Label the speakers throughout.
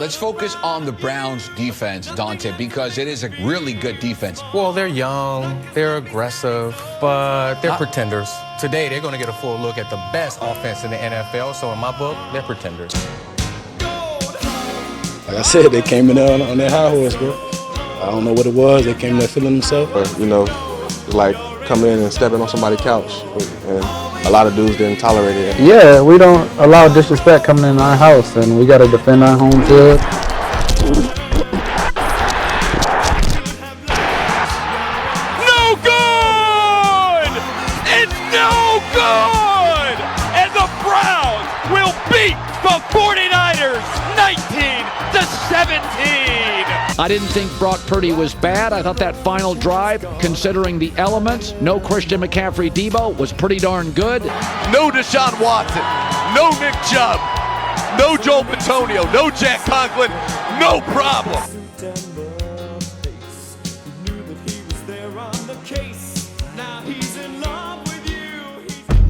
Speaker 1: Let's focus on the Browns defense, Donte, because it is a really good defense.
Speaker 2: Well, they're young, they're aggressive, but they're pretenders. Today, they're going to get a full look at the best offense in the NFL, so in my book, they're pretenders.
Speaker 3: Like I said, they came in there on their high horse, bro. I don't know what it was. They came there feeling themselves.
Speaker 4: You know, like coming in and stepping on somebody's couch, and a lot of dudes didn't tolerate it.
Speaker 5: Yeah, we don't allow disrespect coming in our house, and we got to defend our home field.
Speaker 6: No good! It's no good! And the Browns will beat the 49ers 19-17!
Speaker 7: I didn't think Brock Purdy was bad. I thought that final drive, considering the elements, no Christian McCaffery Deebo, was pretty darn good.
Speaker 6: No Deshaun Watson, no Nick Chubb, no Joel Bitonio, no Jack Conklin, no problem.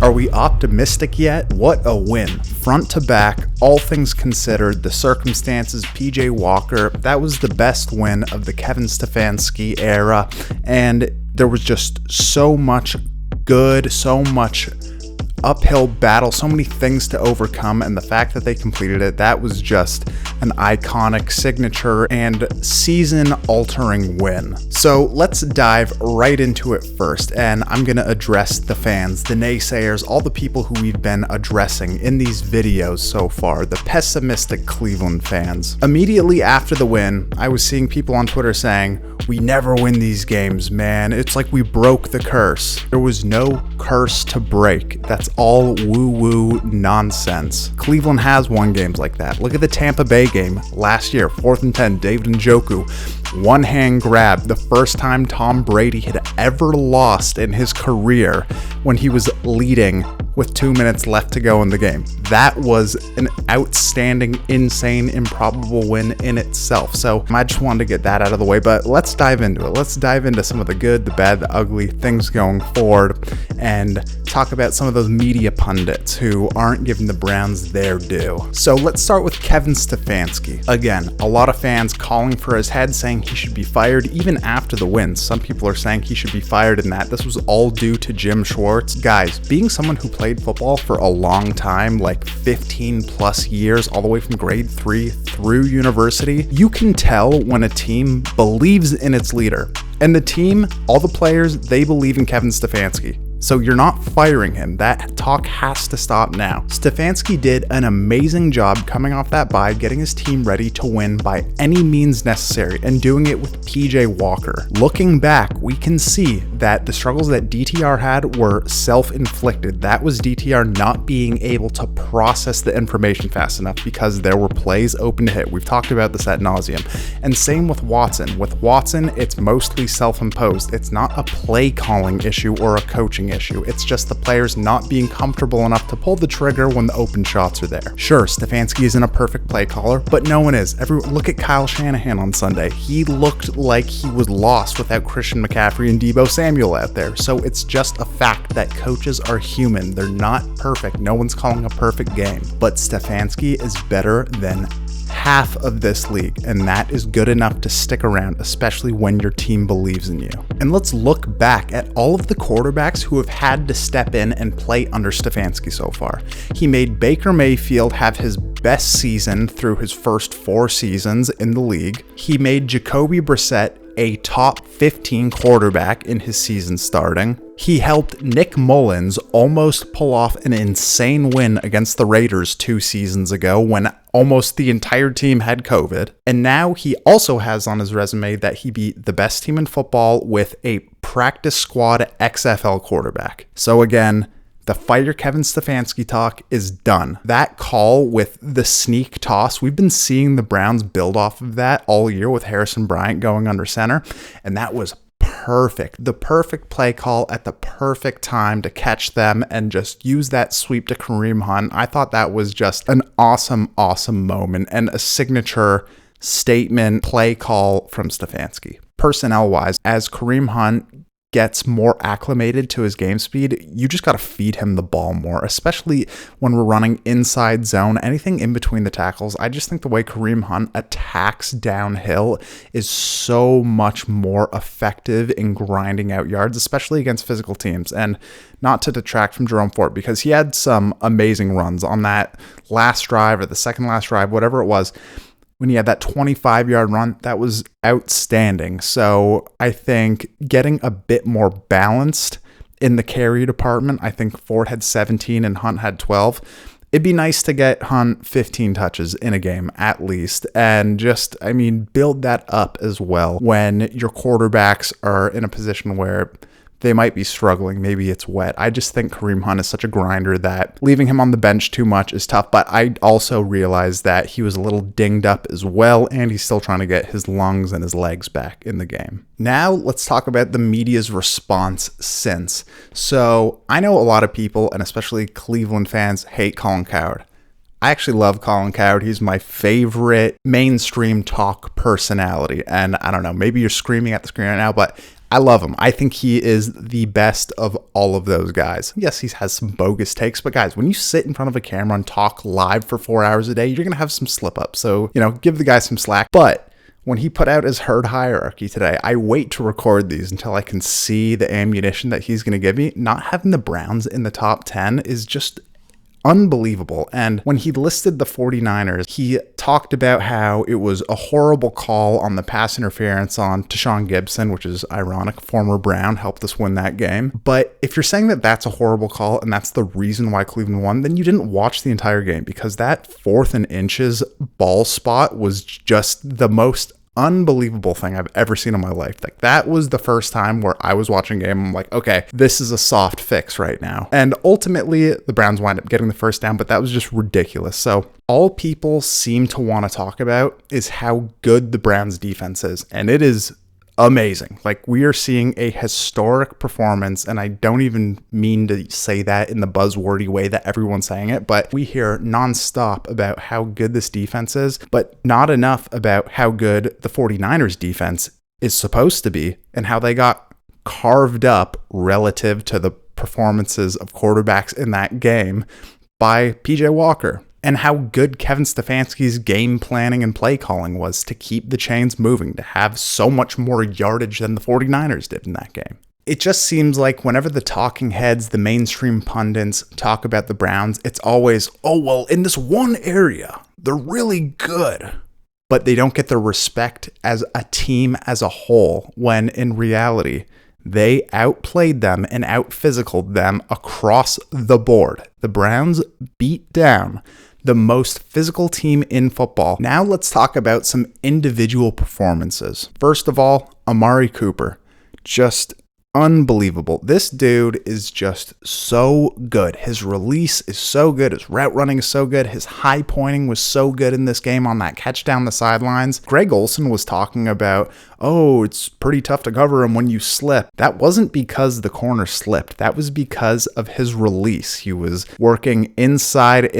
Speaker 8: Are we optimistic yet? What a win. Front to back, all things considered, the circumstances, PJ Walker, that was the best win of the Kevin Stefanski era, and there was just so much good, so much uphill battle, so many things to overcome, and the fact that they completed it, that was just an iconic signature and season-altering win. So let's dive right into it first, and I'm going to address the fans, the naysayers, all the people who we've been addressing in these videos so far, the pessimistic Cleveland fans. Immediately after the win, I was seeing people on Twitter saying, "We never win these games, man. It's like we broke the curse." There was no curse to break. That's all woo-woo nonsense. Cleveland has won games like that. Look at the Tampa Bay game last year, 4th and 10, David Njoku, one-hand grab, the first time Tom Brady had ever lost in his career when he was leading with 2 minutes left to go in the game. That was an outstanding, insane, improbable win in itself. So I just wanted to get that out of the way, but let's dive into it. Let's dive into some of the good, the bad, the ugly things going forward, and talk about some of those media pundits who aren't giving the Browns their due. So let's start with Kevin Stefanski. Again, a lot of fans calling for his head, saying he should be fired even after the win. Some people are saying he should be fired and that this was all due to Jim Schwartz. Guys, being someone who played football for a long time, like 15 plus years, all the way from grade 3 through university, you can tell when a team believes in its leader. And the team, all the players, they believe in Kevin Stefanski. So you're not firing him. That talk has to stop now. Stefanski did an amazing job coming off that bye, getting his team ready to win by any means necessary, and doing it with PJ Walker. Looking back, we can see that the struggles that DTR had were self-inflicted. That was DTR not being able to process the information fast enough because there were plays open to hit. We've talked about this ad nauseum. And same with Watson. With Watson, it's mostly self-imposed. It's not a play calling issue or a coaching issue. It's just the players not being comfortable enough to pull the trigger when the open shots are there. Sure, Stefanski isn't a perfect play caller, but no one is. Look at Kyle Shanahan on Sunday. He looked like he was lost without Christian McCaffery and Deebo Samuel out there. So it's just a fact that coaches are human. They're not perfect. No one's calling a perfect game. But Stefanski is better than half of this league, and that is good enough to stick around, especially when your team believes in you. And let's look back at all of the quarterbacks who have had to step in and play under Stefanski so far. He made Baker Mayfield have his best season through his first 4 seasons in the league. He made Jacoby Brissett a top 15 quarterback in his season starting. He helped Nick Mullins almost pull off an insane win against the Raiders 2 seasons ago when almost the entire team had COVID. And now he also has on his resume that he beat the best team in football with a practice squad XFL quarterback. So again, the fire Kevin Stefanski talk is done. That call with the sneak toss, we've been seeing the Browns build off of that all year with Harrison Bryant going under center, and that was perfect. The perfect play call at the perfect time to catch them and just use that sweep to Kareem Hunt. I thought that was just an awesome, awesome moment and a signature statement play call from Stefanski. Personnel-wise, as Kareem Hunt gets more acclimated to his game speed, you just got to feed him the ball more, especially when we're running inside zone, anything in between the tackles. I just think the way Kareem Hunt attacks downhill is so much more effective in grinding out yards, especially against physical teams. And not to detract from Jerome Ford, because he had some amazing runs on that last drive or the second last drive, whatever it was. When he had that 25-yard run, that was outstanding. So I think getting a bit more balanced in the carry department, I think Ford had 17 and Hunt had 12. It'd be nice to get Hunt 15 touches in a game at least, and just, build that up as well when your quarterbacks are in a position where they might be struggling. Maybe it's wet. I just think Kareem Hunt is such a grinder that leaving him on the bench too much is tough. But I also realized that he was a little dinged up as well, and he's still trying to get his lungs and his legs back in the game. Now let's talk about the media's response since. So I know a lot of people, and especially Cleveland fans, hate Colin Cowherd. I actually love Colin Cowherd. He's my favorite mainstream talk personality. And I don't know, maybe you're screaming at the screen right now, but I love him. I think he is the best of all of those guys. Yes, he has some bogus takes, but guys, when you sit in front of a camera and talk live for 4 hours a day, you're going to have some slip ups. So, give the guy some slack. But when he put out his herd hierarchy today, I wait to record these until I can see the ammunition that he's going to give me. Not having the Browns in the top 10 is just unbelievable. And when he listed the 49ers, he talked about how it was a horrible call on the pass interference on Deshaun Gibson, which is ironic. Former Brown helped us win that game. But if you're saying that that's a horrible call and that's the reason why Cleveland won, then you didn't watch the entire game, because that 4th and inches ball spot was just the most unbelievable thing I've ever seen in my life. Like, that was the first time where I was watching a game, I'm like, okay, this is a soft fix right now. And ultimately, the Browns wind up getting the first down, but that was just ridiculous. So all people seem to want to talk about is how good the Browns defense is. And it is amazing. Like, we are seeing a historic performance, and I don't even mean to say that in the buzzwordy way that everyone's saying it, but we hear nonstop about how good this defense is, but not enough about how good the 49ers defense is supposed to be and how they got carved up relative to the performances of quarterbacks in that game by PJ Walker. And how good Kevin Stefanski's game planning and play calling was to keep the chains moving, to have so much more yardage than the 49ers did in that game. It just seems like whenever the talking heads, the mainstream pundits talk about the Browns, it's always, oh, well, in this one area, they're really good. But they don't get the respect as a team as a whole, when in reality, they outplayed them and out-physicaled them across the board. The Browns beat down the most physical team in football. Now let's talk about some individual performances. First of all, Amari Cooper. Just unbelievable. This dude is just so good. His release is so good. His route running is so good. His high pointing was so good in this game on that catch down the sidelines. Greg Olsen was talking about, oh, it's pretty tough to cover him when you slip. That wasn't because the corner slipped. That was because of his release. He was working inside,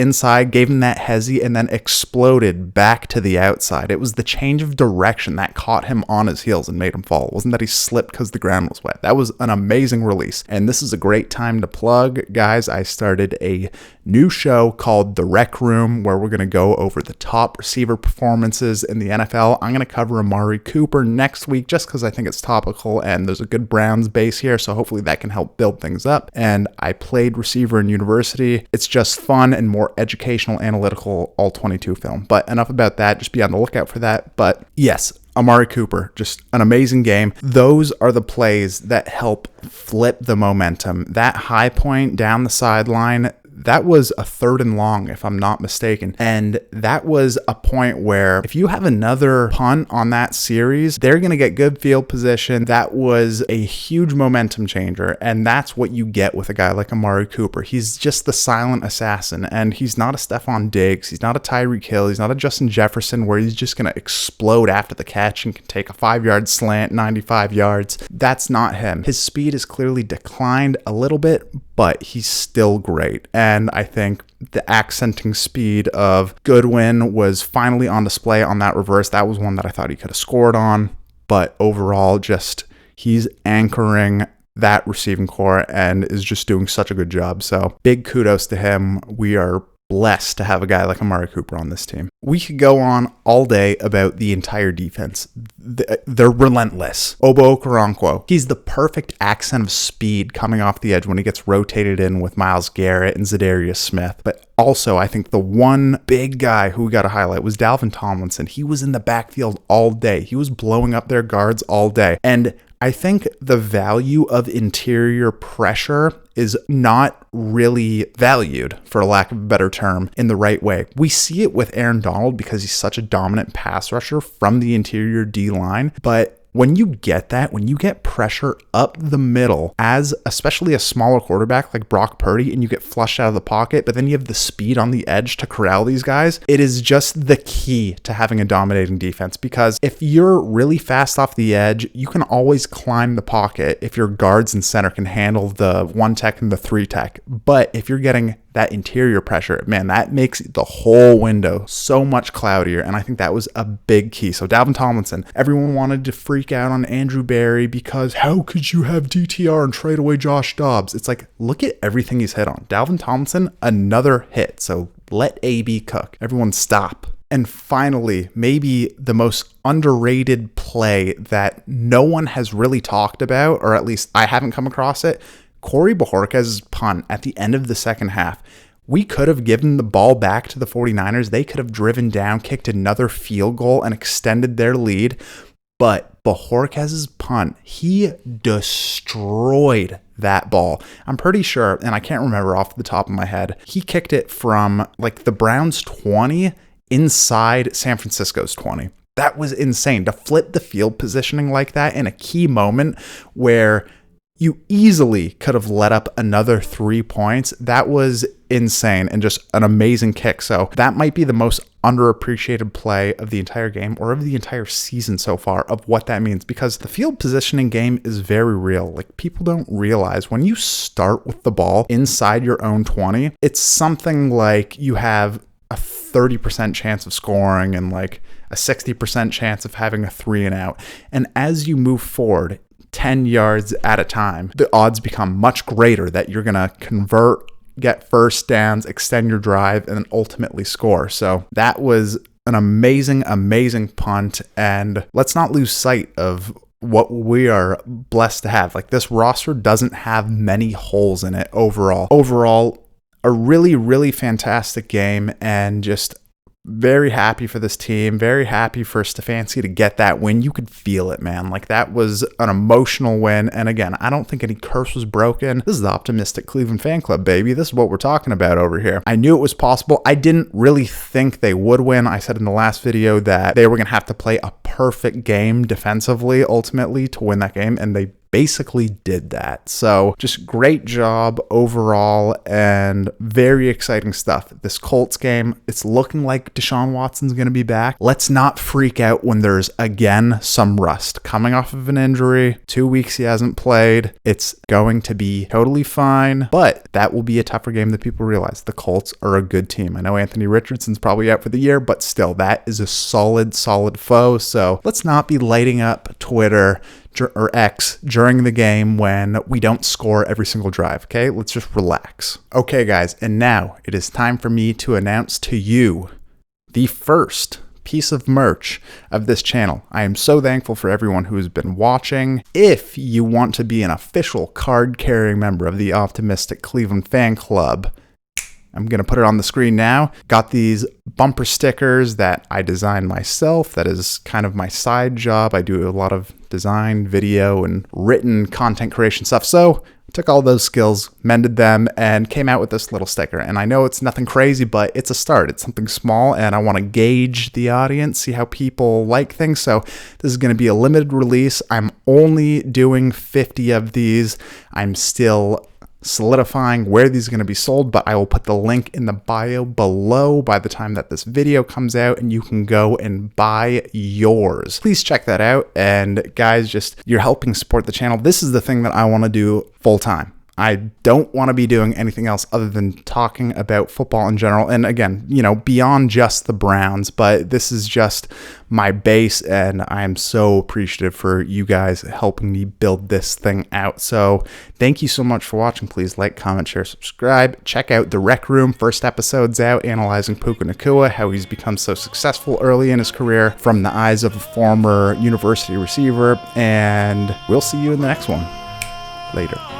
Speaker 8: gave him that hezzy, and then exploded back to the outside. It was the change of direction that caught him on his heels and made him fall. It wasn't that he slipped because the ground was wet. That was an amazing release. And this is a great time to plug, guys. I started a new show called The Rec Room, where we're going to go over the top receiver performances in the NFL. I'm going to cover Amari Cooper next week just because I think it's topical and there's a good Browns base here, so hopefully that can help build things up. And I played receiver in university. It's just fun and more educational, analytical, all 22 film. But enough about that. Just be on the lookout for that. But yes, Amari Cooper, just an amazing game. Those are the plays that help flip the momentum. That high point down the sideline, that was a 3rd and long, if I'm not mistaken. And that was a point where if you have another punt on that series, they're going to get good field position. That was a huge momentum changer. And that's what you get with a guy like Amari Cooper. He's just the silent assassin. And he's not a Stephon Diggs. He's not a Tyreek Hill. He's not a Justin Jefferson where he's just going to explode after the catch and can take a 5-yard slant, 95 yards. That's not him. His speed has clearly declined a little bit, but he's still great. And I think the accenting speed of Goodwin was finally on display on that reverse. That was one that I thought he could have scored on. But overall, just he's anchoring that receiving core and is just doing such a good job. So big kudos to him. We are blessed to have a guy like Amari Cooper on this team. We could go on all day about the entire defense. They're relentless. Ogbo Okoronkwo, he's the perfect accent of speed coming off the edge when he gets rotated in with Myles Garrett and Zadarius Smith. But also, I think the one big guy who we got to highlight was Dalvin Tomlinson. He was in the backfield all day. He was blowing up their guards all day. And I think the value of interior pressure is not really valued, for lack of a better term, in the right way. We see it with Aaron Donald because he's such a dominant pass rusher from the interior D-line, but when you get that, when you get pressure up the middle as especially a smaller quarterback like Brock Purdy and you get flushed out of the pocket, but then you have the speed on the edge to corral these guys, it is just the key to having a dominating defense, because if you're really fast off the edge, you can always climb the pocket if your guards and center can handle the 1 tech and the 3 tech. But if you're getting that interior pressure, man, that makes the whole window so much cloudier, and I think that was a big key. So Dalvin Tomlinson, everyone wanted to freak out on Andrew Berry because how could you have DTR and trade away Josh Dobbs? It's like, look at everything he's hit on. Dalvin Tomlinson, another hit. So let AB cook. Everyone stop. And finally, maybe the most underrated play that no one has really talked about, or at least I haven't come across it, Cory Bojorquez's punt at the end of the second half. We could have given the ball back to the 49ers. They could have driven down, kicked another field goal, and extended their lead. But Bojorquez's punt, he destroyed that ball. I'm pretty sure, and I can't remember off the top of my head, he kicked it from like the Browns 20 inside San Francisco's 20. That was insane. To flip the field positioning like that in a key moment where you easily could have let up another 3 points. That was insane and just an amazing kick. So that might be the most underappreciated play of the entire game, or of the entire season so far, of what that means, because the field positioning game is very real. Like, people don't realize when you start with the ball inside your own 20, it's something like you have a 30% chance of scoring and like a 60% chance of having a 3 and out. And as you move forward 10 yards at a time, the odds become much greater that you're going to convert, get first downs, extend your drive, and then ultimately score. So that was an amazing, amazing punt. And let's not lose sight of what we are blessed to have. Like, this roster doesn't have many holes in it overall. Overall, a really, really fantastic game, and just very happy for this team, very happy for Stefanski to get that win. You could feel it, man. Like, that was an emotional win. And again, I don't think any curse was broken. This is the optimistic Cleveland fan club, baby. This is what we're talking about over here. I knew it was possible. I didn't really think they would win. I said in the last video that they were going to have to play a perfect game defensively ultimately to win that game, and they basically did that. So just great job overall, and very exciting stuff. This Colts game, it's looking like Deshaun Watson's going to be back. Let's not freak out when there's again some rust coming off of an injury. 2 weeks he hasn't played. It's going to be totally fine, but that will be a tougher game than people realize. The Colts are a good team. I know Anthony Richardson's probably out for the year, but still, that is a solid foe. So let's not be lighting up Twitter or X during the game when we don't score every single drive, okay? Let's just relax. Okay, guys, and now it is time for me to announce to you the first piece of merch of this channel. I am so thankful for everyone who has been watching. If you want to be an official card-carrying member of the Optimistic Cleveland Fan Club, I'm going to put it on the screen now. Got these bumper stickers that I designed myself. That is kind of my side job. I do a lot of design, video, and written content creation stuff. So I took all those skills, mended them, and came out with this little sticker. And I know it's nothing crazy, but it's a start. It's something small, and I want to gauge the audience, see how people like things. So this is going to be a limited release. I'm only doing 50 of these. I'm still solidifying where these are going to be sold, but I will put the link in the bio below by the time that this video comes out, and you can go and buy yours. Please check that out. And guys, just, you're helping support the channel. This is the thing that I want to do full time. I don't want to be doing anything else other than talking about football in general. And again, beyond just the Browns, but this is just my base, and I'm so appreciative for you guys helping me build this thing out. So thank you so much for watching. Please like, comment, share, subscribe. Check out The Rec Room. First episode's out, analyzing Puka Nacua, how he's become so successful early in his career from the eyes of a former university receiver. And we'll see you in the next one. Later.